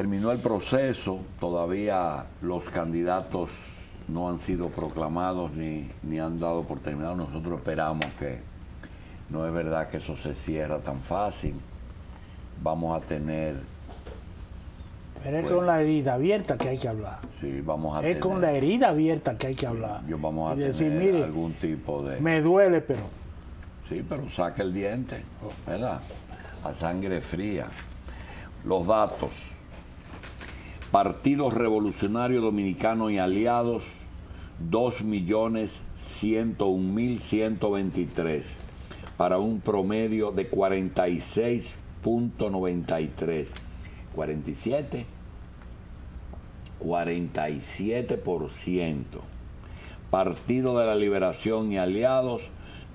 terminó el proceso, todavía los candidatos no han sido proclamados ni han dado por terminado. Nosotros esperamos que no es verdad que eso se cierra tan fácil. Vamos a tener... Pero es con la herida abierta que hay que hablar. Sí, vamos a es tener... con la herida abierta que hay que hablar. Yo vamos a y tener decir, mire, algún tipo de... me duele, pero... Sí, pero saca el diente, ¿verdad? A sangre fría. Los datos. Partido Revolucionario Dominicano y aliados, 2.101.123, para un promedio de 46.93. 47%. Partido de la Liberación y aliados,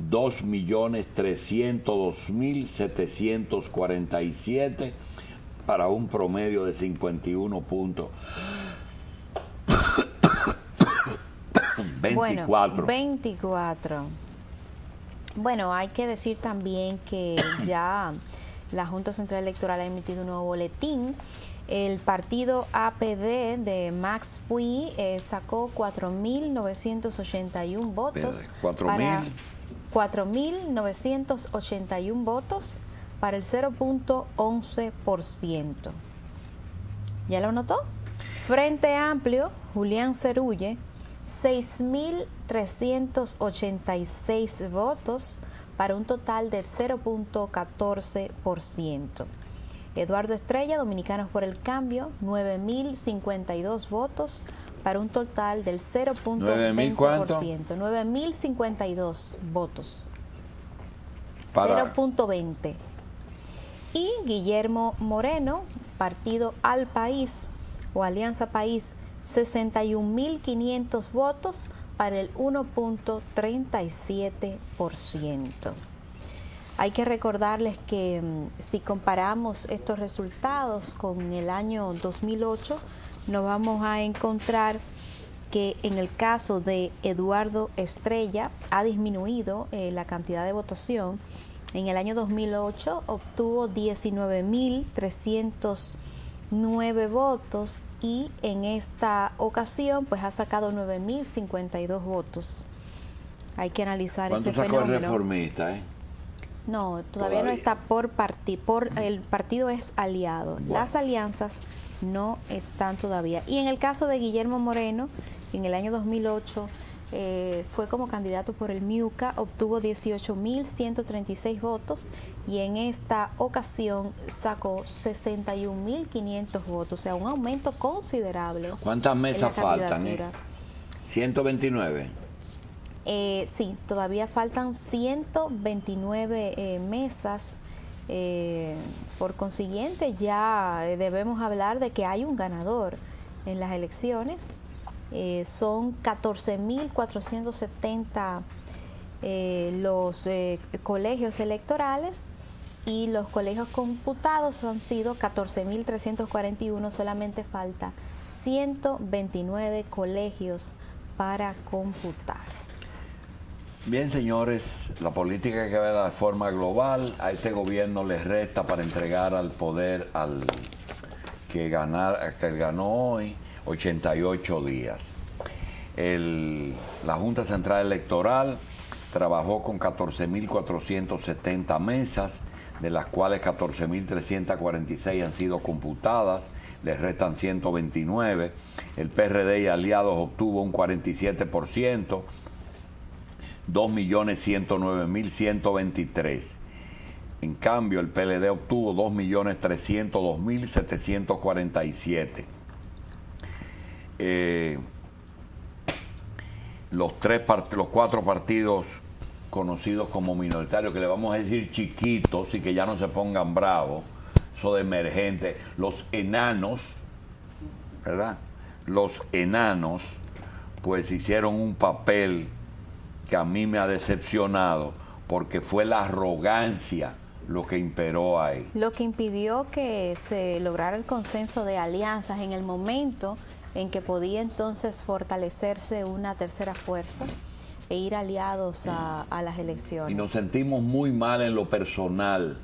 2.302.747, para un promedio de 51.24. Bueno, 24. Bueno, hay que decir también que ya la Junta Central Electoral ha emitido un nuevo boletín. El partido APD de Max Puy sacó 4.981 votos. 4.981 votos para el 0.11%. ¿Ya lo notó? Frente Amplio, Julián Cerulle, 6.386 votos para un total del 0.14%. Eduardo Estrella, Dominicanos por el Cambio, 9.052 votos para un total del 0.20%. 9.052 votos. 0.20. Y Guillermo Moreno, Partido Al País o Alianza País, 61.500 votos para el 1.37%. Hay que recordarles que si comparamos estos resultados con el año 2008, nos vamos a encontrar que en el caso de Eduardo Estrella ha disminuido la cantidad de votación. En el año 2008 obtuvo 19.309 votos y en esta ocasión pues ha sacado 9.052 votos. Hay que analizar ese fenómeno. ¿Cuánto sacó el Reformista, No, todavía no está por partido. El partido es aliado. Bueno. Las alianzas no están todavía. Y en el caso de Guillermo Moreno, en el año 2008 fue como candidato por el MIUCA, obtuvo 18.136 votos y en esta ocasión sacó 61.500 votos, o sea, un aumento considerable. ¿Cuántas mesas faltan? 129. Sí, todavía faltan 129 mesas. Por consiguiente, ya debemos hablar de que hay un ganador en las elecciones. Son 14.470 los colegios electorales y los colegios computados han sido 14.341. Solamente falta 129 colegios para computar. Bien, señores, la política hay que verla de forma global. A este gobierno les resta para entregar al poder al que ganó hoy 88 días. La Junta Central Electoral trabajó con 14.470 mesas, de las cuales 14.346 han sido computadas, les restan 129. El PRD y aliados obtuvo un 47%, 2.109.123. En cambio, el PLD obtuvo 2.302.747. Los cuatro partidos conocidos como minoritarios, que le vamos a decir chiquitos y que ya no se pongan bravos, eso de emergente, los enanos, ¿verdad? Los enanos, pues hicieron un papel que a mí me ha decepcionado, porque fue la arrogancia lo que imperó ahí. Lo que impidió que se lograra el consenso de alianzas en el momento en que podía entonces fortalecerse una tercera fuerza e ir aliados a las elecciones. Y nos sentimos muy mal en lo personal,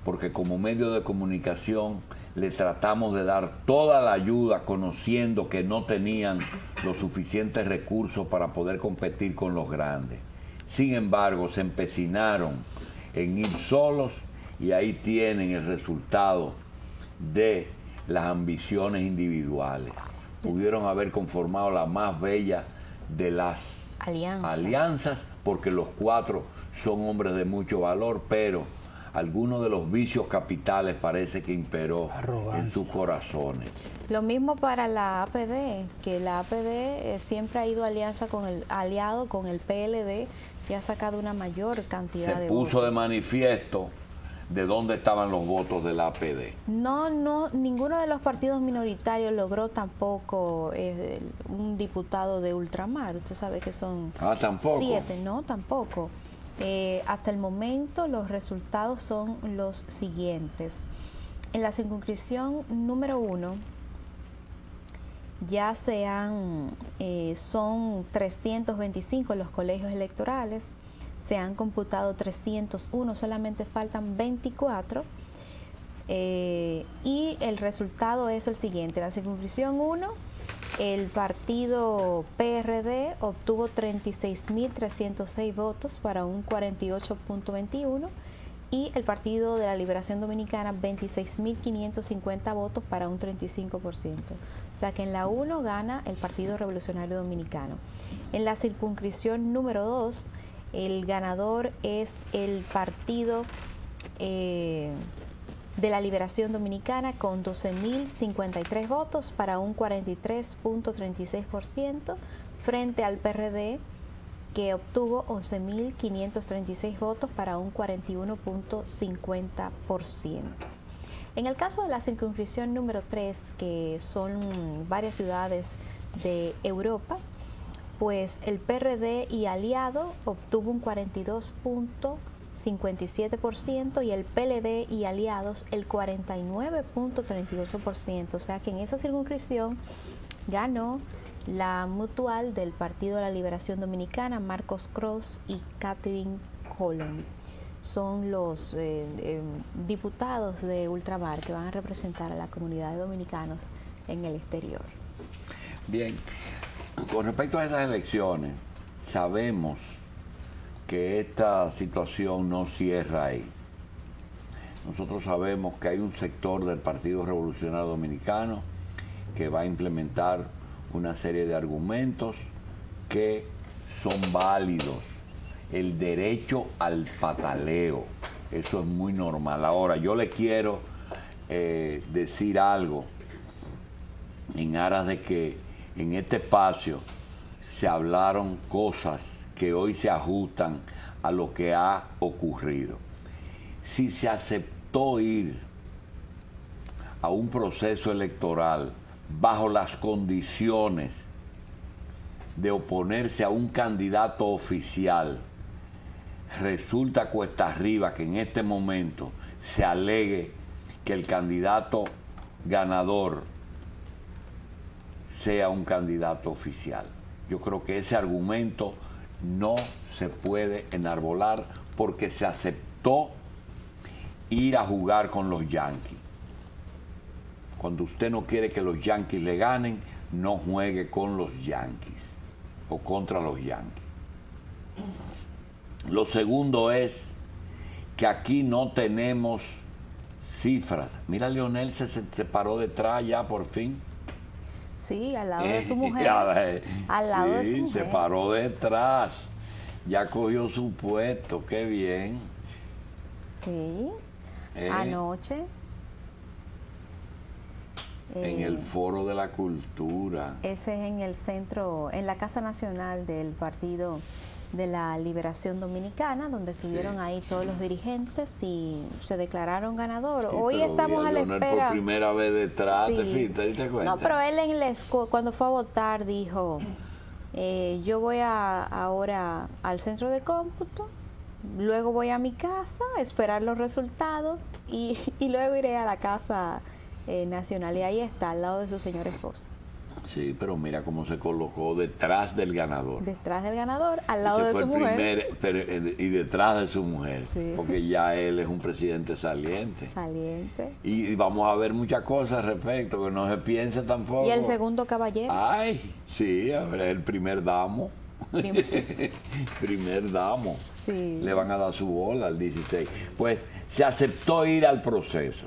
porque como medio de comunicación le tratamos de dar toda la ayuda, conociendo que no tenían los suficientes recursos para poder competir con los grandes. Sin embargo, se empecinaron en ir solos y ahí tienen el resultado de las ambiciones individuales. Pudieron haber conformado la más bella de las alianzas, porque los cuatro son hombres de mucho valor, pero algunos de los vicios capitales parece que imperó en sus corazones. Lo mismo para la APD, que la APD siempre ha ido aliado con el PLD y ha sacado una mayor cantidad de votos. Se puso de manifiesto de dónde estaban los votos de la APD. No, ninguno de los partidos minoritarios logró tampoco un diputado de ultramar. Usted sabe que son 7, no, tampoco. Hasta el momento los resultados son los siguientes. En la circunscripción número 1 ya son 325 los colegios electorales, se han computado 301, solamente faltan 24 y el resultado es el siguiente. En la circunscripción 1, el partido PRD obtuvo 36.306 votos para un 48.21 y el Partido de la Liberación Dominicana 26.550 votos para un 35%. O sea que en la 1 gana el Partido Revolucionario Dominicano. En la circunscripción número 2, el ganador es el Partido de la Liberación Dominicana con 12.053 votos para un 43.36% frente al PRD, que obtuvo 11.536 votos para un 41.50%. En el caso de la circunscripción número 3, que son varias ciudades de Europa, pues el PRD y aliado obtuvo un 42.57% y el PLD y aliados el 49.38%. O sea que en esa circunscripción ganó la mutual del Partido de la Liberación Dominicana, Marcos Cross y Catherine Colón. Son los diputados de ultramar que van a representar a la comunidad de dominicanos en el exterior. Bien, con respecto a estas elecciones, sabemos que esta situación no cierra ahí. Nosotros sabemos que hay un sector del Partido Revolucionario Dominicano que va a implementar una serie de argumentos que son válidos. El derecho al pataleo, eso es muy normal. Ahora, yo le quiero decir algo en aras de que en este espacio se hablaron cosas que hoy se ajustan a lo que ha ocurrido. Si se aceptó ir a un proceso electoral bajo las condiciones de oponerse a un candidato oficial, resulta cuesta arriba que en este momento se alegue que el candidato ganador sea un candidato oficial. Yo creo que ese argumento no se puede enarbolar porque se aceptó ir a jugar con los Yankees. Cuando usted no quiere que los Yankees le ganen, no juegue con los Yankees o contra los Yankees. Lo segundo es que aquí no tenemos cifras. Mira, Leonel se paró detrás ya por fin. Sí, al lado de su mujer. Al lado de su mujer. Se paró detrás. Ya cogió su puesto. Qué bien. Sí. Anoche. En el Foro de la Cultura. Ese es en el centro, en la Casa Nacional del Partido de la Liberación Dominicana, donde estuvieron ahí todos los dirigentes y se declararon ganador. Sí, hoy estamos a la espera. Por primera vez detrás, sí. ¿te diste cuenta? No, pero él en el cuando fue a votar dijo, yo voy ahora al centro de cómputo, luego voy a mi casa a esperar los resultados y luego iré a la Casa Nacional. Y ahí está, al lado de su señora esposa. Sí, pero mira cómo se colocó detrás del ganador. Detrás del ganador, al lado Ese de fue su el mujer. y detrás de su mujer, Sí. porque ya él es un presidente saliente. Saliente. Y vamos a ver muchas cosas al respecto, que no se piense tampoco. Y el segundo caballero. Ay, sí, ahora es el primer damo. Primer damo. Sí. Le van a dar su bola al 16. Pues se aceptó ir al proceso.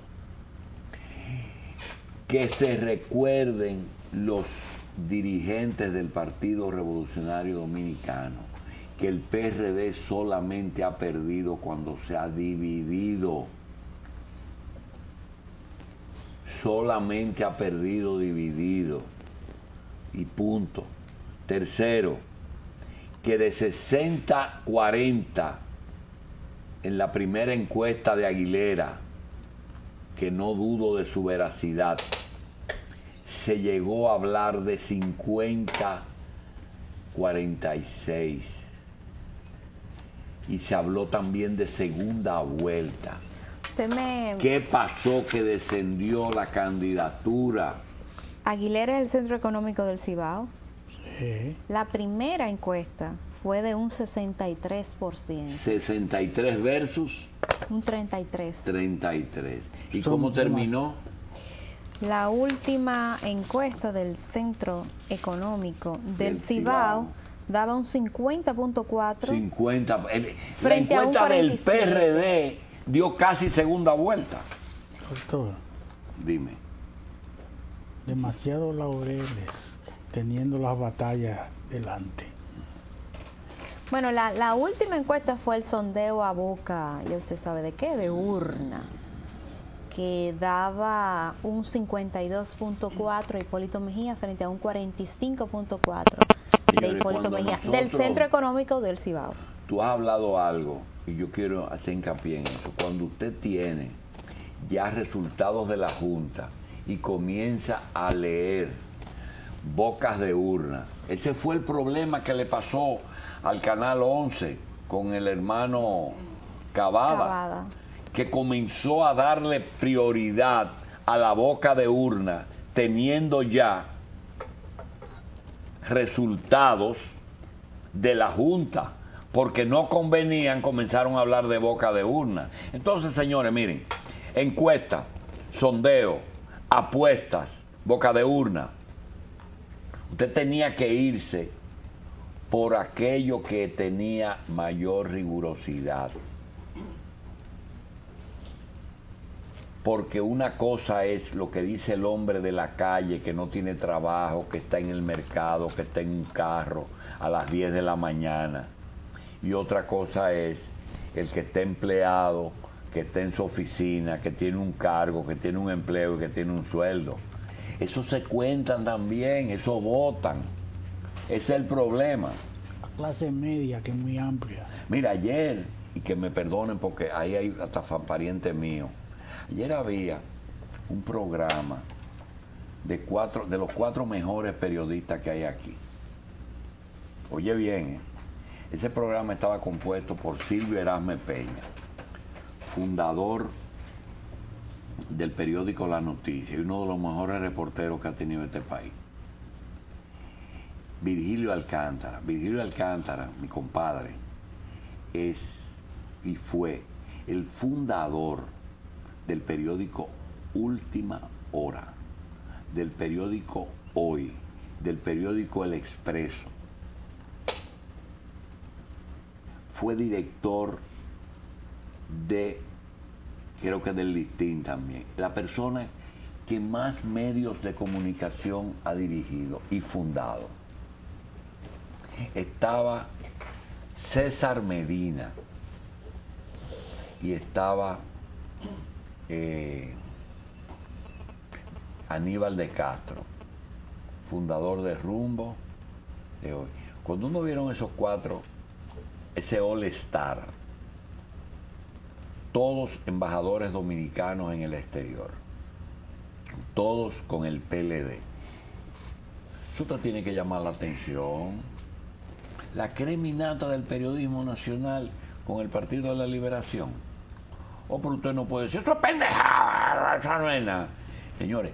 Que se recuerden los dirigentes del Partido Revolucionario Dominicano que el PRD solamente ha perdido cuando se ha dividido. Solamente ha perdido dividido. Y punto. Tercero, que de 60-40 en la primera encuesta de Aguilera, que no dudo de su veracidad, se llegó a hablar de 50-46 y se habló también de segunda vuelta. ¿Qué pasó que descendió la candidatura? Aguilera es el Centro Económico del Cibao. Sí. La primera encuesta fue de un 63%. 63 versus Un 33%. 33. ¿Y Son cómo terminó? La última encuesta del Centro Económico del Cibao daba un 50.4. 50. Frente la a un encuesta del 47. PRD dio casi segunda vuelta. Doctor, Dime. demasiados laureles teniendo las batallas delante. Bueno, la última encuesta fue el sondeo a boca, ya usted sabe de qué, de urna, que daba un 52.4 de Hipólito Mejía frente a un 45.4 de Señores, Hipólito cuando Mejía, nosotros- del Centro Económico del Cibao. Tú has hablado algo y yo quiero hacer hincapié en eso. Cuando usted tiene ya resultados de la Junta y comienza a leer bocas de urna, ese fue el problema que le pasó al Canal 11 con el hermano Cavada, que comenzó a darle prioridad a la boca de urna, teniendo ya resultados de la Junta, porque no convenían, comenzaron a hablar de boca de urna. Entonces, señores, miren, encuesta, sondeo, apuestas, boca de urna. Usted tenía que irse por aquello que tenía mayor rigurosidad. Porque una cosa es lo que dice el hombre de la calle que no tiene trabajo, que está en el mercado, que está en un carro a las 10 de la mañana. Y otra cosa es el que está empleado, que está en su oficina, que tiene un cargo, que tiene un empleo y que tiene un sueldo. Eso se cuentan también, eso votan. Ese es el problema. La clase media, que es muy amplia. Mira, ayer, y que me perdonen porque ahí hay hasta pariente mío, ayer había un programa de los 4 mejores periodistas que hay aquí. Oye bien, ese programa estaba compuesto por Silvio Erasme Peña, fundador del periódico La Noticia y uno de los mejores reporteros que ha tenido este país. Virgilio Alcántara, mi compadre, es y fue el fundador del periódico Última Hora, del periódico Hoy, del periódico El Expreso. Fue director creo que del Listín también. La persona que más medios de comunicación ha dirigido y fundado. Estaba César Medina y estaba Aníbal de Castro, fundador de Rumbo de Hoy. Cuando uno vieron esos 4, ese All Star, todos embajadores dominicanos en el exterior, todos con el PLD, eso te tiene que llamar la atención. La creminata del periodismo nacional con el Partido de la Liberación. O pero usted no puede decir, eso es pendejada, eso no es nada. Señores,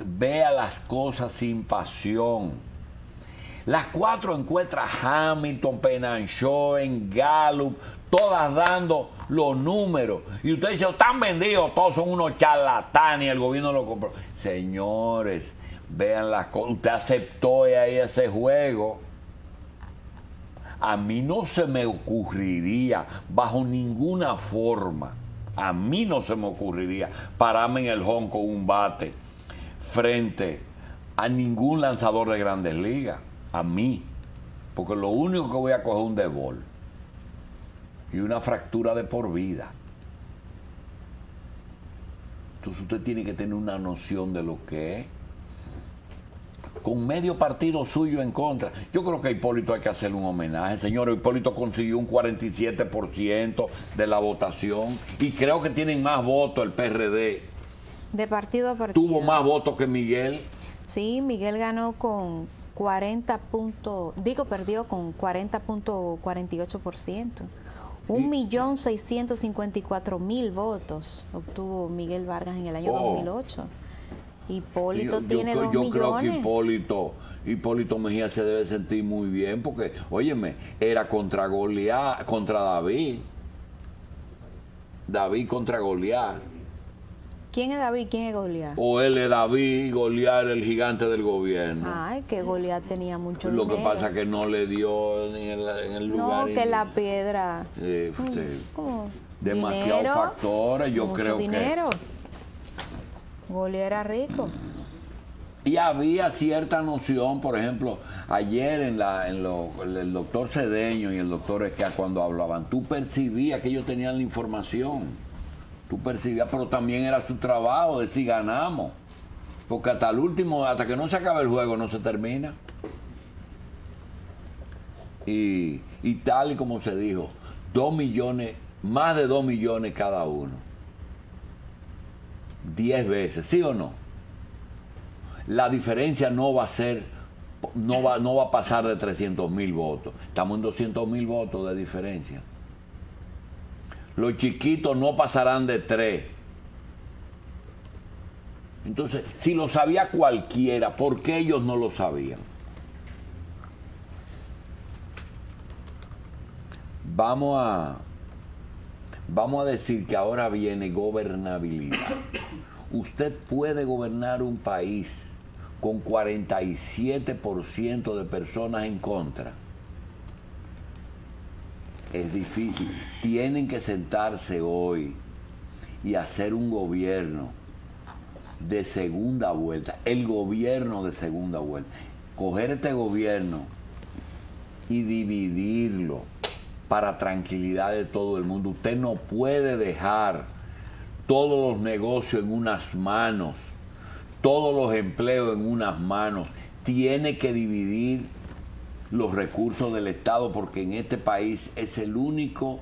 vea las cosas sin pasión. Las 4 encuestas, Hamilton, Penanchoen, Gallup, todas dando los números. Y ustedes dicen, están vendidos, todos son unos charlatanes, el gobierno lo compró. Señores, vean las cosas. Usted aceptó ahí ese juego. A mí no se me ocurriría, bajo ninguna forma, a mí no se me ocurriría pararme en el home con un bate frente a ningún lanzador de Grandes Ligas. A mí. Porque lo único que voy a coger es un debol y una fractura de por vida. Entonces usted tiene que tener una noción de lo que es. Con medio partido suyo en contra. Yo creo que a Hipólito hay que hacerle un homenaje. Señor, Hipólito consiguió un 47% de la votación y creo que tienen más votos el PRD. De partido a partido. Tuvo más votos que Miguel. Sí, Miguel ganó con 40 perdió con 40.48%. 1.654.000 votos obtuvo Miguel Vargas en el año 2008. Hipólito tiene 2 millones. Yo creo que Hipólito Mejía se debe sentir muy bien porque, óyeme, era contra Goliat, contra David. David contra Goliat. ¿Quién es David? ¿Quién es Goliat? O él es David y Goliat era el gigante del gobierno. Ay, que Goliat tenía mucho dinero. Lo que pasa es que no le dio en el lugar. No, que la piedra. Demasiados factores, yo creo dinero. Goliat era rico. Y había cierta noción, por ejemplo, ayer el doctor Cedeño y el doctor Esquia cuando hablaban, tú percibías que ellos tenían la información. Tú percibías, pero también era su trabajo decir ganamos. Porque hasta el último, hasta que no se acabe el juego, no se termina. Y tal y como se dijo, 2 millones, más de 2 millones cada uno. 10 veces, ¿sí o no? La diferencia no va a ser, no va a pasar de 300.000 votos. Estamos en 200.000 votos de diferencia. Los chiquitos no pasarán de 3. Entonces, si lo sabía cualquiera, ¿por qué ellos no lo sabían? Vamos a decir que ahora viene gobernabilidad. Usted puede gobernar un país con 47% de personas en contra. Es difícil. Tienen que sentarse hoy y hacer un gobierno de segunda vuelta. El gobierno de segunda vuelta. Coger este gobierno y dividirlo para tranquilidad de todo el mundo. Usted no puede dejar todos los negocios en unas manos, todos los empleos en unas manos. Tiene que dividir los recursos del Estado porque en este país es el único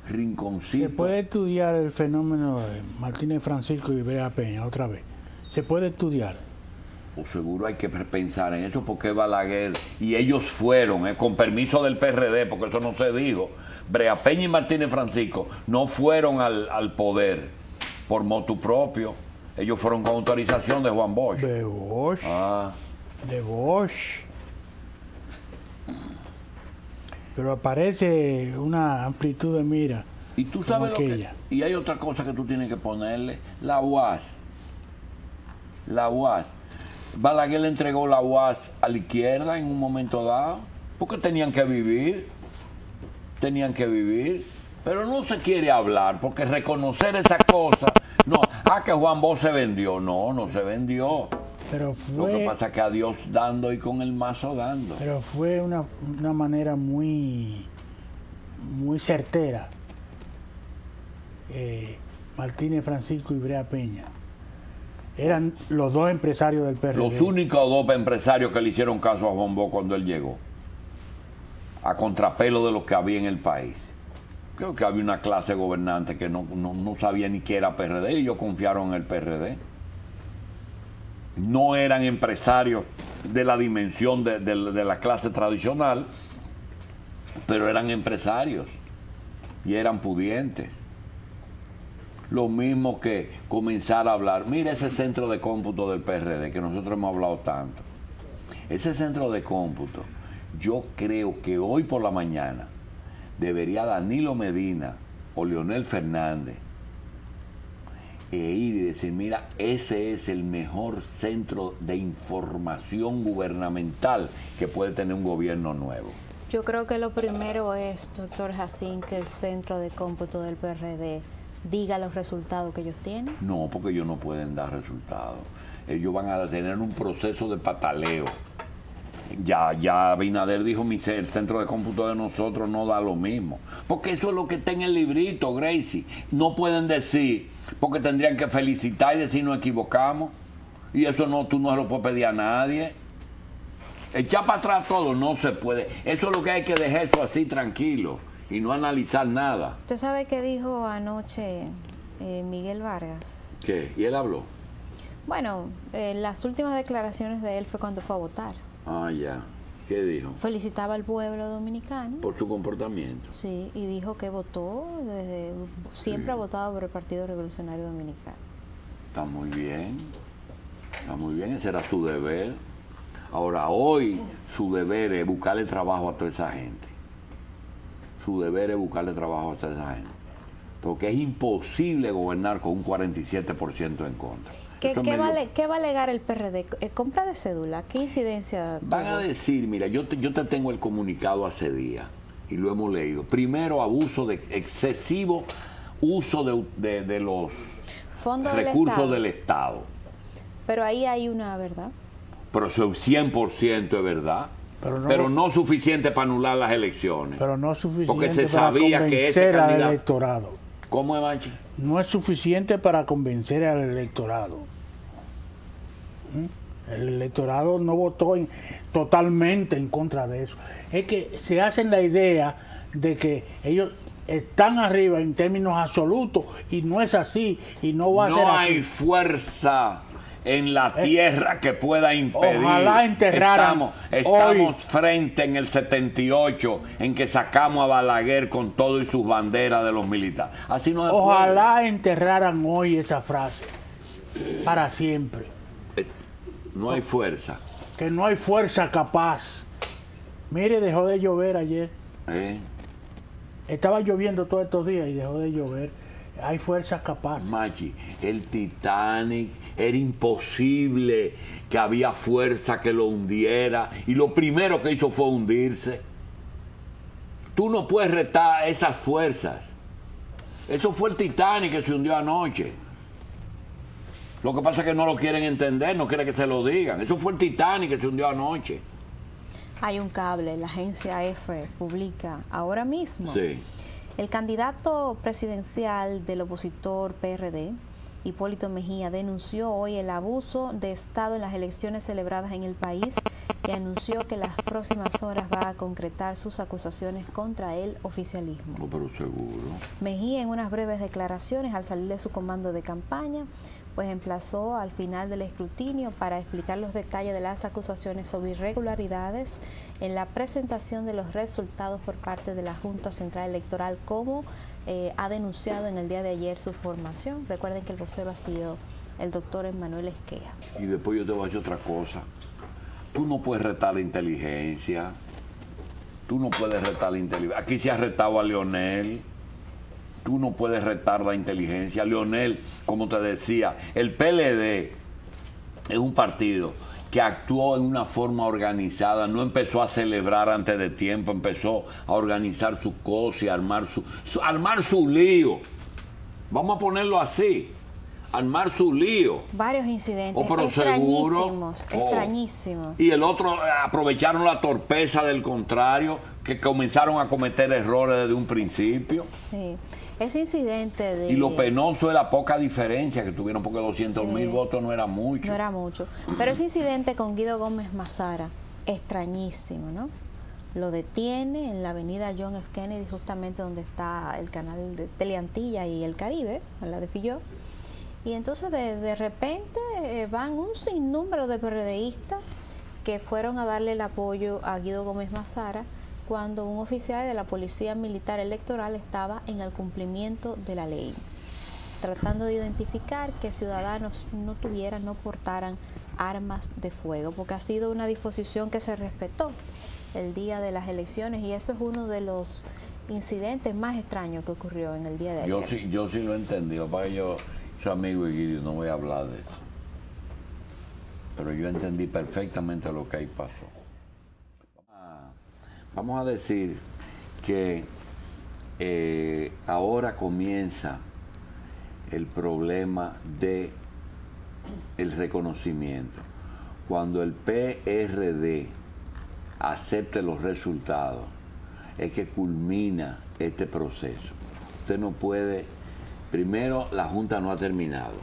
rinconcito. Se puede estudiar el fenómeno de Martínez Francisco y Brea Peña otra vez. Se puede estudiar. O seguro hay que pensar en eso porque Balaguer y ellos fueron, con permiso del PRD, porque eso no se dijo. Brea Peña y Martínez Francisco no fueron al poder por motu propio. Ellos fueron con autorización de Juan Bosch. De Bosch. De Bosch. Pero aparece una amplitud de mira. Y tú sabes lo que... Y hay otra cosa que tú tienes que ponerle. La UAS. La UAS. Balaguer le entregó la UAS a la izquierda en un momento dado. Porque tenían que vivir. Pero no se quiere hablar. Porque reconocer esa cosa... No, que Juan Bosch se vendió. No se vendió. Pero fue, lo que pasa es que a Dios dando y con el mazo dando. Pero fue una manera muy certera. Martínez Francisco y Brea Peña eran los dos empresarios del PRD. Los únicos dos empresarios que le hicieron caso a Juan Bosch cuando él llegó. A contrapelo de lo que había en el país. Creo que había una clase gobernante que no sabía ni qué era PRD y ellos confiaron en el PRD. No eran empresarios de la dimensión de la clase tradicional, pero eran empresarios y eran pudientes. lo mismo que comenzar a hablar. Mira ese centro de cómputo del PRD, que nosotros hemos hablado tanto. Ese centro de cómputo, yo creo que hoy por la mañana debería Danilo Medina o Leonel Fernández ir y decir, mira, ese es el mejor centro de información gubernamental que puede tener un gobierno nuevo. Yo creo que lo primero es, doctor Jacín, que el centro de cómputo del PRD diga los resultados que ellos tienen. No, porque ellos no pueden dar resultados. Ellos van a tener un proceso de pataleo. Ya Abinader dijo, el centro de cómputo de nosotros no da lo mismo. Porque eso es lo que está en el librito, Gracie. No pueden decir, porque tendrían que felicitar y decir nos equivocamos. Y eso no, tú no se lo puedes pedir a nadie. Echar para atrás todo no se puede. Eso es lo que hay que dejar eso así tranquilo y no analizar nada. ¿Usted sabe qué dijo anoche Miguel Vargas? ¿Qué? ¿Y él habló? Bueno, las últimas declaraciones de él fue cuando fue a votar. Ah, ya. ¿Qué dijo? Felicitaba al pueblo dominicano. Por su comportamiento. Sí, y dijo que votó, siempre ha votado por el Partido Revolucionario Dominicano. Está muy bien. Está muy bien, ese era su deber. Ahora, hoy su deber es buscarle trabajo a toda esa gente. Su deber es buscarle trabajo a toda esa gente. Porque es imposible gobernar con un 47% en contra. ¿Qué va a alegar el PRD? ¿Compra de cédula? ¿Qué incidencia tuvo? Van a decir, mira, yo te tengo el comunicado hace días y lo hemos leído. Primero, excesivo uso de los recursos del Estado. Pero ahí hay una verdad. Pero eso 100% es verdad. Pero no suficiente para anular las elecciones. Pero no suficiente porque se sabía para que ese convencer al candidato... electorado. ¿Cómo es, Manchi? No es suficiente para convencer al electorado. El electorado no votó totalmente en contra de eso. Es que se hacen la idea de que ellos están arriba en términos absolutos y no es así y no va a ser así. No hay fuerza en la tierra que pueda impedir. Ojalá enterraran. Estamos frente en el 78 en que sacamos a Balaguer con todo y sus banderas de los militares. Así no se Ojalá puede. enterraran hoy esa frase para siempre. No hay fuerza. Que no hay fuerza capaz. Mire, dejó de llover ayer. Estaba lloviendo todos estos días y dejó de llover. Hay fuerzas capaces. Machi, el Titanic era imposible que había fuerza que lo hundiera y lo primero que hizo fue hundirse. Tú no puedes retar esas fuerzas. Eso fue el Titanic que se hundió anoche. Lo que pasa es que no lo quieren entender, no quieren que se lo digan. Eso fue el Titanic que se hundió anoche. Hay un cable, la agencia EFE publica ahora mismo. Sí. El candidato presidencial del opositor PRD, Hipólito Mejía, denunció hoy el abuso de Estado en las elecciones celebradas en el país y anunció que en las próximas horas va a concretar sus acusaciones contra el oficialismo. No, pero seguro. Mejía, en unas breves declaraciones al salir de su comando de campaña, pues emplazó al final del escrutinio para explicar los detalles de las acusaciones sobre irregularidades en la presentación de los resultados por parte de la Junta Central Electoral, como ha denunciado en el día de ayer su formación. Recuerden que el vocero ha sido el doctor Emmanuel Esqueja. Y después yo te voy a decir otra cosa. Tú no puedes retar la inteligencia. Tú no puedes retar la inteligencia. Aquí se ha retado a Leonel. Tú no puedes retar la inteligencia. Leonel, como te decía, el PLD es un partido que actuó en una forma organizada, no empezó a celebrar antes de tiempo, empezó a organizar sus cosas y armar su lío. Vamos a ponerlo así, armar su lío. Varios incidentes extrañísimos. Extrañísimos. Y el otro, aprovecharon la torpeza del contrario, que comenzaron a cometer errores desde un principio. Sí. Ese incidente de... Y lo penoso es la poca diferencia que tuvieron, porque 200.000 votos no era mucho. No era mucho. Pero ese incidente con Guido Gómez Mazara, extrañísimo, ¿no? Lo detiene en la avenida John F. Kennedy, justamente donde está el canal de Teleantilla y el Caribe, en la de Filló. Y entonces de repente van un sinnúmero de PRDistas que fueron a darle el apoyo a Guido Gómez Mazara cuando un oficial de la Policía Militar Electoral estaba en el cumplimiento de la ley. tratando de identificar que ciudadanos no portaran armas de fuego, porque ha sido una disposición que se respetó el día de las elecciones y eso es uno de los incidentes más extraños que ocurrió en el día de ayer. Yo sí lo entendí, lo que pasa es que yo soy amigo de Guido, no voy a hablar de eso. Pero yo entendí perfectamente lo que ahí pasó. Vamos a decir que ahora comienza el problema de el reconocimiento. Cuando el PRD acepte los resultados, es que culmina este proceso. Usted no puede, primero, la Junta no ha terminado.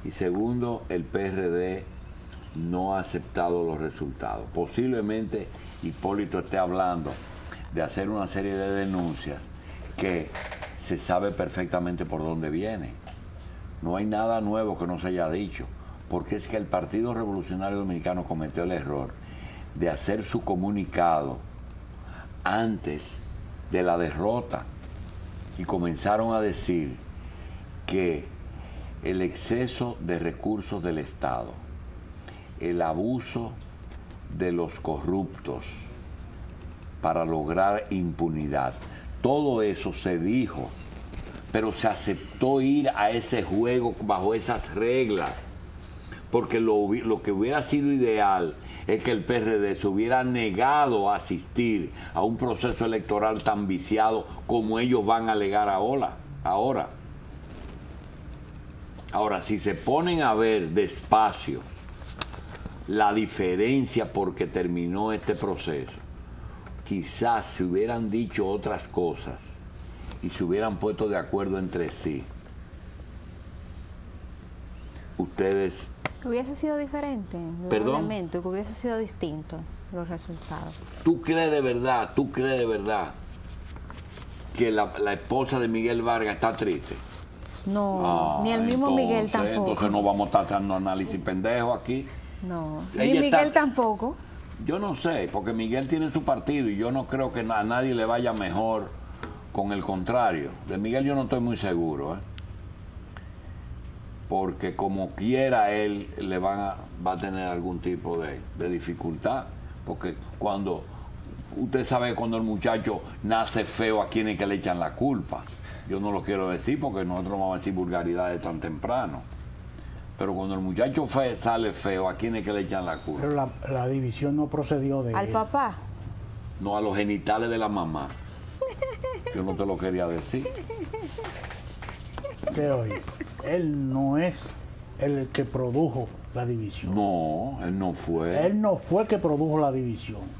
Y segundo, el PRD no ha aceptado los resultados. Posiblemente Hipólito esté hablando de hacer una serie de denuncias que se sabe perfectamente por dónde viene. No hay nada nuevo que no se haya dicho, porque es que el Partido Revolucionario Dominicano cometió el error de hacer su comunicado antes de la derrota y comenzaron a decir que el exceso de recursos del Estado, el abuso de los corruptos para lograr impunidad, todo eso se dijo, pero se aceptó ir a ese juego bajo esas reglas, porque lo que hubiera sido ideal es que el PRD se hubiera negado a asistir a un proceso electoral tan viciado como ellos van a alegar ahora. Ahora, si se ponen a ver despacio la diferencia porque terminó este proceso, quizás se hubieran dicho otras cosas y se hubieran puesto de acuerdo entre sí. Ustedes... Hubiese sido diferente, obviamente, que hubiese sido distinto los resultados. ¿Tú crees de verdad que la esposa de Miguel Vargas está triste? No, ni el mismo Miguel tampoco. Entonces no vamos a estar haciendo análisis pendejo aquí. No, ni Miguel tampoco. Yo no sé, porque Miguel tiene su partido y yo no creo que a nadie le vaya mejor con el contrario. De Miguel yo no estoy muy seguro, porque como quiera él va a tener algún tipo de dificultad, porque cuando usted sabe que cuando el muchacho nace feo, ¿a quién es que le echan la culpa? Yo no lo quiero decir porque nosotros no vamos a decir vulgaridades tan temprano, pero cuando el muchacho sale feo, ¿a quién es que le echan la culpa? Pero la división no procedió de ¿Al él. papá? No, a los genitales de la mamá. Yo no te lo quería decir. Que oye, él no es el que produjo la división. No, él no fue. Él no fue el que produjo la división.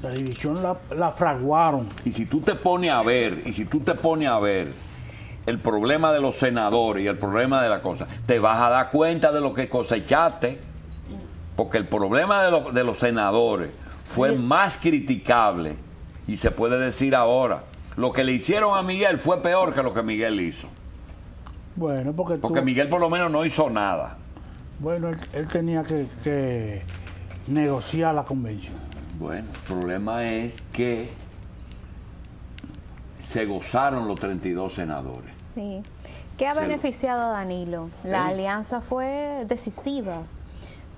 La división la fraguaron. Y si tú te pones a ver, el problema de los senadores y el problema de la cosa, te vas a dar cuenta de lo que cosechaste, porque el problema de los senadores fue más criticable, y se puede decir ahora, lo que le hicieron a Miguel fue peor que lo que Miguel hizo. Bueno, porque Miguel por lo menos no hizo nada. Bueno, él tenía que negociar la convención. Bueno, el problema es que se gozaron los 32 senadores. Sí. ¿Qué ha beneficiado a Danilo? La alianza fue decisiva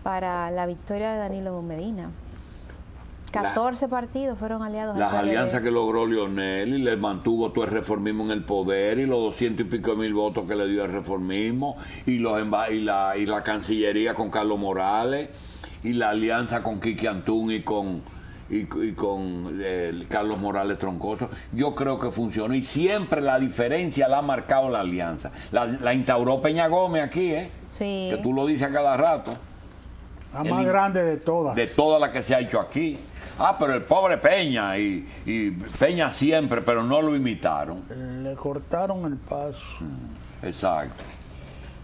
para la victoria de Danilo Medina. 14 partidos fueron aliados. Las alianzas que logró Leonel y le mantuvo todo el reformismo en el poder y los 200 y pico mil votos que le dio el reformismo y la Cancillería con Carlos Morales y la alianza con Quique Antún y con Carlos Morales Troncoso. Yo creo que funcionó y siempre la diferencia la ha marcado la alianza. La instauró Peña Gómez aquí, Sí. Que tú lo dices a cada rato. La más grande de todas. De todas las que se ha hecho aquí. Pero el pobre Peña, y Peña siempre, pero no lo imitaron. Le cortaron el paso. Exacto.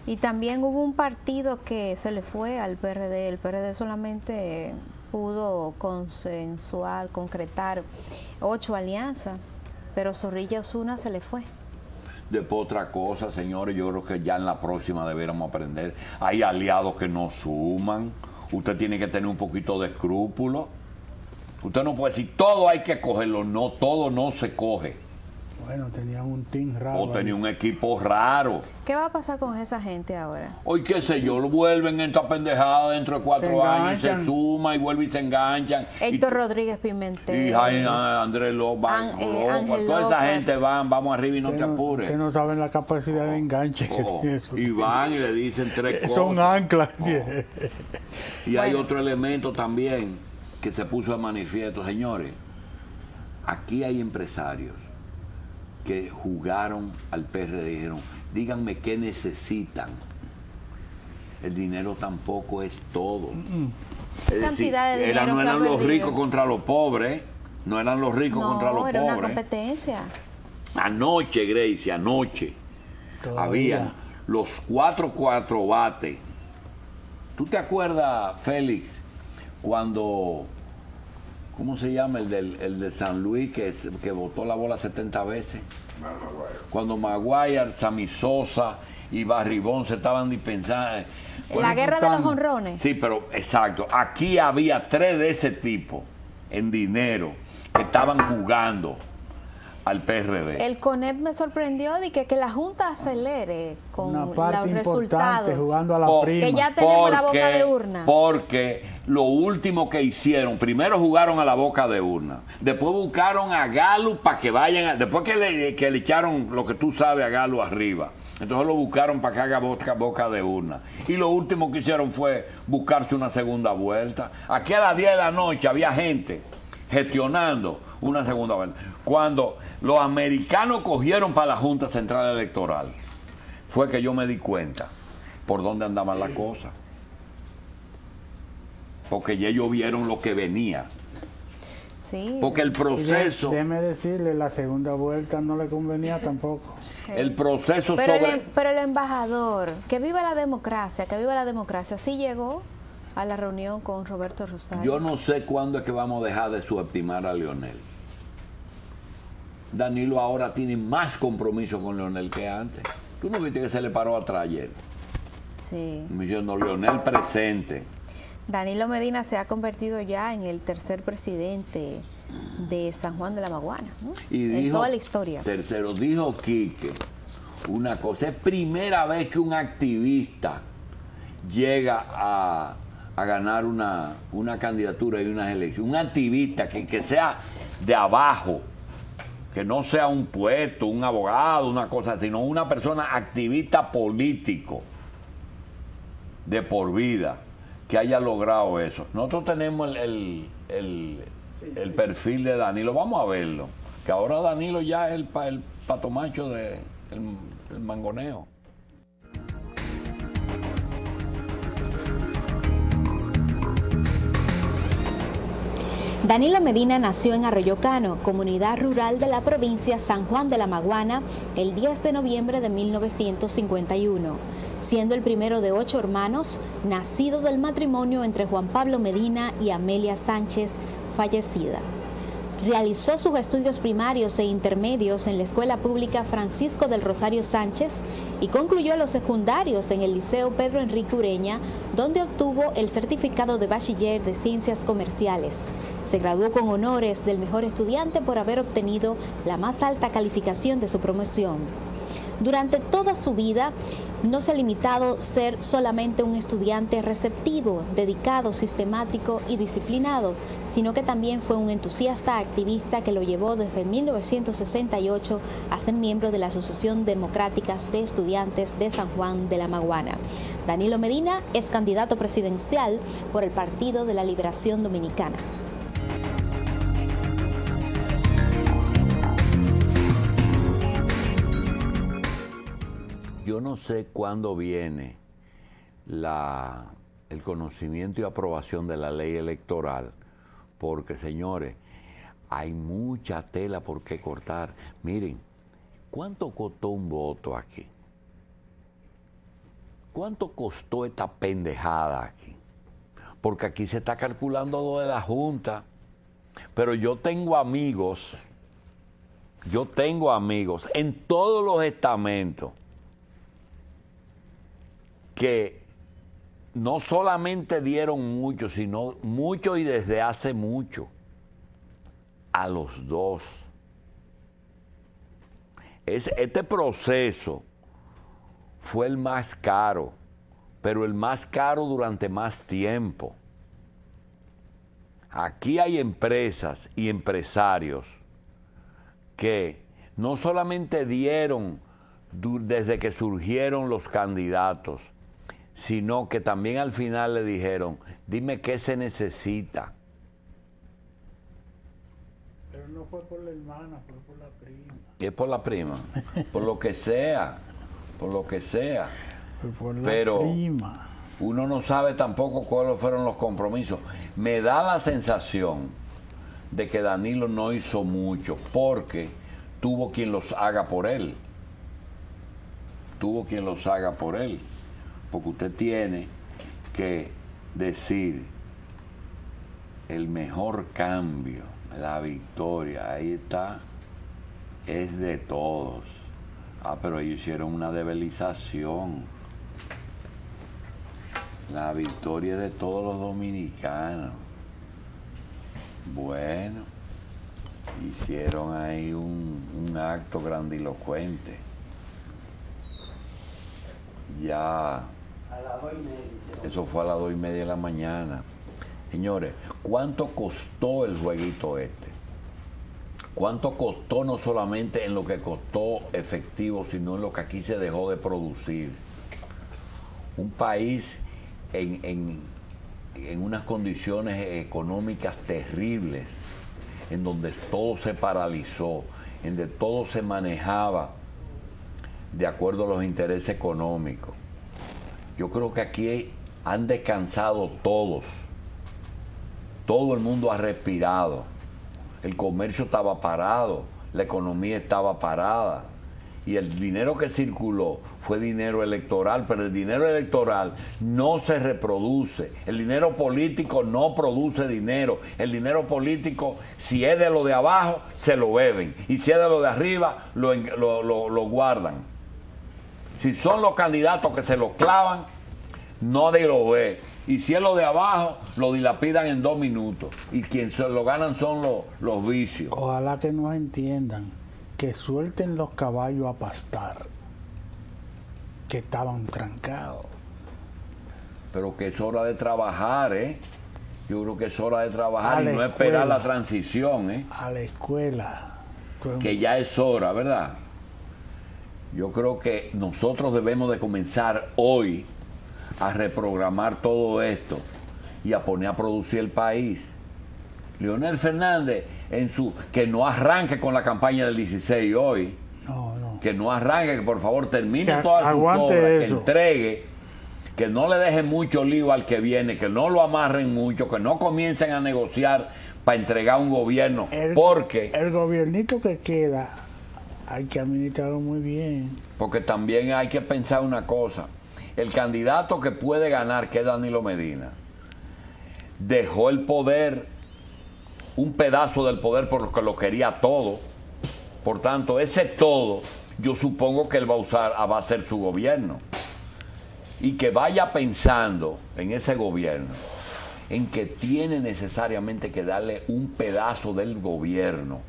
Y también hubo un partido que se le fue al PRD. El PRD solamente pudo consensuar, concretar 8 alianzas, pero Zorrilla Osuna se le fue. Después otra cosa, señores, yo creo que ya en la próxima debiéramos aprender. Hay aliados que no suman. Usted tiene que tener un poquito de escrúpulo. Usted no puede decir todo hay que cogerlo, no, todo no se coge. Bueno, tenían un team raro. O tenía un equipo raro. ¿Qué va a pasar con esa gente ahora? Hoy qué sé yo, lo vuelven en esta pendejada dentro de 4 años, se suma y vuelve y se enganchan. Héctor Rodríguez Pimentel. Y Andrés López, Ángel toda esa López. gente vamos arriba y no te apures. Que no saben la capacidad de enganche que tiene eso. Y van y le dicen 3 cosas. Son anclas. Y hay otro elemento también que se puso de manifiesto, señores. Aquí hay empresarios que jugaron al PRD y dijeron, díganme qué necesitan. El dinero tampoco es todo. Es decir, Cantidad de dinero no se ha eran los perdido. ricos contra los pobres, no eran los ricos contra los era pobres. una competencia. Anoche, Gracie, anoche, habían los 4 bates. ¿Tú te acuerdas, Félix, cuando, ¿cómo se llama? El de San Luis que botó la bola 70 veces? Cuando Maguire, Sammy Sosa y Barribón se estaban dispensando. La guerra de los honrones. Sí, pero exacto. Aquí había 3 de ese tipo en dinero que estaban jugando al PRD. El CONEP me sorprendió de que la Junta acelere con Una parte los importante resultados. jugando a la prima. Que ya tenemos la boca de urna. Porque lo último que hicieron, primero jugaron a la boca de urna, después buscaron a Galo para que vayan, después que le echaron lo que tú sabes a Galo arriba, entonces lo buscaron para que haga boca de urna. Y lo último que hicieron fue buscarse una segunda vuelta. Aquí a las 10 de la noche había gente gestionando una segunda vuelta. Cuando los americanos cogieron para la Junta Central Electoral, fue que yo me di cuenta por dónde andaban las cosas. Porque ya ellos vieron lo que venía. Sí. Porque el proceso... Déjeme decirle, la segunda vuelta no le convenía tampoco. El proceso pero el embajador, que viva la democracia, sí llegó a la reunión con Roberto Rosario. Yo no sé cuándo es que vamos a dejar de subestimar a Leonel. Danilo ahora tiene más compromiso con Leonel que antes. ¿Tú no viste que se le paró atrás ayer? Sí. Diciendo, Leonel presente. Danilo Medina se ha convertido ya en el tercer presidente de San Juan de la Maguana, ¿no? Y dijo, en toda la historia. Tercero, dijo Quique una cosa, es primera vez que un activista llega a ganar una candidatura y unas elecciones. Un activista que sea de abajo, que no sea un puesto, un abogado, una cosa, sino una persona activista político de por vida, que haya logrado eso. Nosotros tenemos el perfil de Danilo, vamos a verlo, que ahora Danilo ya es el patomacho del mangoneo. Danilo Medina nació en Arroyo Cano, comunidad rural de la provincia San Juan de la Maguana, el 10 de noviembre de 1951, siendo el primero de 8 hermanos, nacido del matrimonio entre Juan Pablo Medina y Amelia Sánchez, fallecida. Realizó sus estudios primarios e intermedios en la Escuela Pública Francisco del Rosario Sánchez y concluyó los secundarios en el Liceo Pedro Enrique Ureña, donde obtuvo el certificado de bachiller de Ciencias Comerciales. Se graduó con honores del mejor estudiante por haber obtenido la más alta calificación de su promoción. Durante toda su vida no se ha limitado a ser solamente un estudiante receptivo, dedicado, sistemático y disciplinado, sino que también fue un entusiasta activista que lo llevó desde 1968 a ser miembro de la Asociación Democrática de Estudiantes de San Juan de la Maguana. Danilo Medina es candidato presidencial por el Partido de la Liberación Dominicana. Yo no sé cuándo viene el conocimiento y aprobación de la ley electoral, porque, señores, hay mucha tela por qué cortar. Miren, ¿cuánto costó un voto aquí? ¿Cuánto costó esta pendejada aquí? Porque aquí se está calculando lo de la Junta, pero yo tengo amigos en todos los estamentos que no solamente dieron mucho, sino mucho y desde hace mucho a los dos. este proceso fue el más caro, pero el más caro durante más tiempo. Aquí hay empresas y empresarios que no solamente dieron desde que surgieron los candidatos, sino que también al final le dijeron, dime qué se necesita. Pero no fue por la hermana, fue por la prima. Es por la prima, por lo que sea, por lo que sea. Fue por la Pero prima. uno no sabe tampoco cuáles fueron los compromisos. Me da la sensación de que Danilo no hizo mucho porque tuvo quien los haga por él. Tuvo quien los haga por él. Porque usted tiene que decir el mejor cambio, la victoria, ahí está, es de todos. Ah, pero ellos hicieron una debelización. La victoria es de todos los dominicanos. Bueno, hicieron ahí un acto grandilocuente. Ya, A las 2:30. eso fue a las 2:30 de la mañana. Señores, ¿cuánto costó el jueguito este? ¿Cuánto costó no solamente en lo que costó efectivo, sino en lo que aquí se dejó de producir? Un país en unas condiciones económicas terribles, en donde todo se paralizó, en donde todo se manejaba de acuerdo a los intereses económicos. Yo creo que aquí han descansado todos. Todo el mundo ha respirado. El comercio estaba parado, la economía estaba parada. Y el dinero que circuló fue dinero electoral, pero el dinero electoral no se reproduce. El dinero político no produce dinero. El dinero político, si es de lo de abajo, se lo beben. Y si es de lo de arriba, lo guardan. Si son los candidatos que se lo clavan, nadie lo ve. Y si es lo de abajo, lo dilapidan en 2 minutos. Y quienes se lo ganan son los vicios. Ojalá que nos entiendan, que suelten los caballos a pastar, que estaban trancados. Pero que es hora de trabajar, ¿eh? Yo creo que es hora de trabajar A y la no esperar escuela. la transición, ¿eh? A la escuela. Que ya es hora, ¿verdad? Yo creo que nosotros debemos de comenzar hoy a reprogramar todo esto y a poner a producir el país. Leonel Fernández, que no arranque con la campaña del 16 hoy, No. que no arranque, que por favor termine Que todas sus aguante obras, que eso. entregue, que no le dejen mucho lío al que viene, que no lo amarren mucho, que no comiencen a negociar para entregar un gobierno, porque gobiernito que queda hay que administrarlo muy bien. Porque también hay que pensar una cosa. El candidato que puede ganar, que es Danilo Medina, dejó el poder, un pedazo del poder porque lo quería todo. Por tanto, ese todo, yo supongo que él va a usar, va a hacer su gobierno. Y que vaya pensando en ese gobierno, en que tiene necesariamente que darle un pedazo del gobierno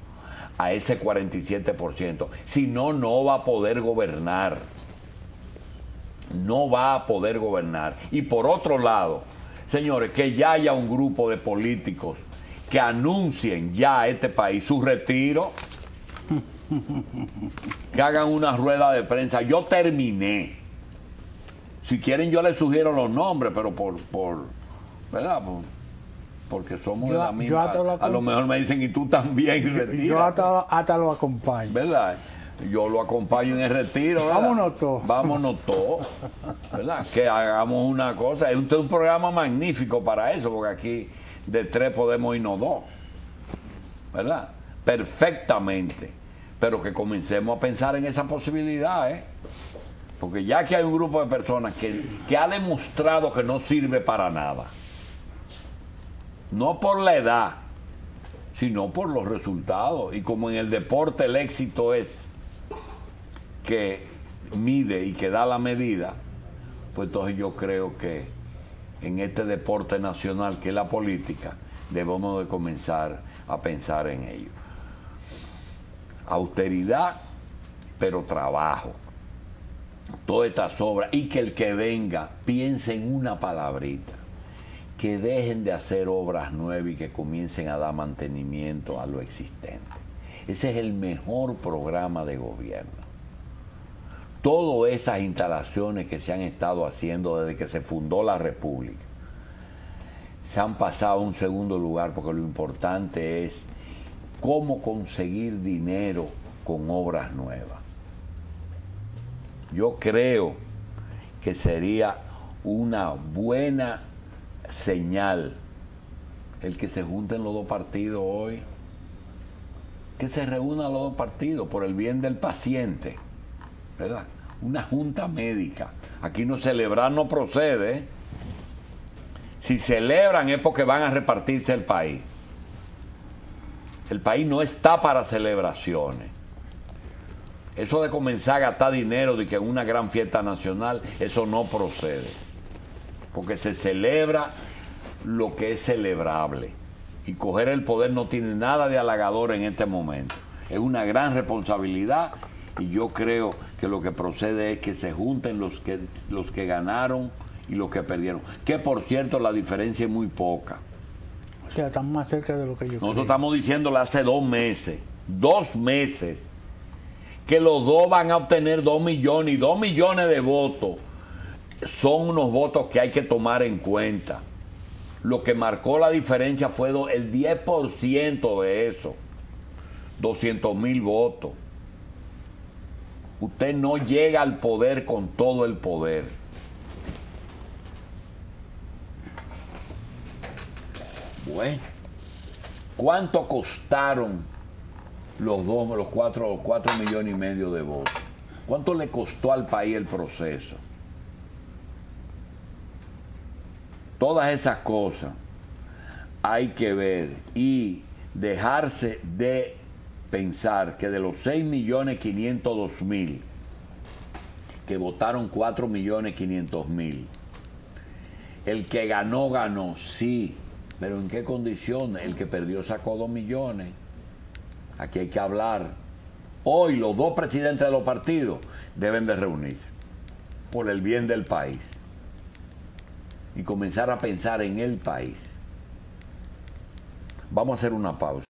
a ese 47%. Si no, no va a poder gobernar. No va a poder gobernar. Y por otro lado, señores, que ya haya un grupo de políticos que anuncien ya a este país su retiro, que hagan una rueda de prensa. Yo terminé. Si quieren yo les sugiero los nombres, pero ¿verdad? Porque somos de la misma. A lo mejor me dicen, y tú también, retírate. Yo hasta lo acompaño. ¿Verdad? Yo lo acompaño en el retiro, ¿verdad? Vámonos todos, ¿verdad? Que hagamos una cosa. Es un programa magnífico para eso, porque aquí de 3 podemos irnos 2, ¿verdad? Perfectamente. Pero que comencemos a pensar en esa posibilidad, ¿eh? Porque ya que hay un grupo de personas que ha demostrado que no sirve para nada, no por la edad, sino por los resultados. Y como en el deporte el éxito es que mide y que da la medida, pues entonces yo creo que en este deporte nacional que es la política, debemos de comenzar a pensar en ello. Austeridad pero trabajo. Todas estas obras, y que el que venga piense en una palabrita, que dejen de hacer obras nuevas y que comiencen a dar mantenimiento a lo existente. Ese es el mejor programa de gobierno. Todas esas instalaciones que se han estado haciendo desde que se fundó la República se han pasado a un segundo lugar, porque lo importante es cómo conseguir dinero con obras nuevas. Yo creo que sería una buena señal el que se junten los dos partidos hoy, que se reúnan los dos partidos por el bien del paciente, ¿verdad? Una junta médica. Aquí no celebrar no procede, ¿eh? Si celebran es porque van a repartirse el país. El país no está para celebraciones. Eso de comenzar a gastar dinero de que en una gran fiesta nacional, eso no procede. Porque se celebra lo que es celebrable. Y coger el poder no tiene nada de halagador en este momento. Es una gran responsabilidad, y yo creo que lo que procede es que se junten los que ganaron y los que perdieron. Que por cierto la diferencia es muy poca. O sea, están más cerca de lo que yo Nosotros creí. estamos diciéndole hace 2 meses, que los dos van a obtener 2 millones, y 2 millones de votos son unos votos que hay que tomar en cuenta. Lo que marcó la diferencia fue el 10% de eso, 200,000 votos. Usted no llega al poder con todo el poder. Bueno, ¿cuánto costaron los 4 millones y medio de votos? ¿Cuánto le costó al país el proceso? Todas esas cosas hay que ver y dejarse de pensar que de los 6.502.000 que votaron 4.500.000, el que ganó, ganó, sí, pero ¿en qué condiciones? El que perdió sacó 2 millones. Aquí hay que hablar. Hoy los dos presidentes de los partidos deben de reunirse por el bien del país y comenzar a pensar en el país. Vamos a hacer una pausa.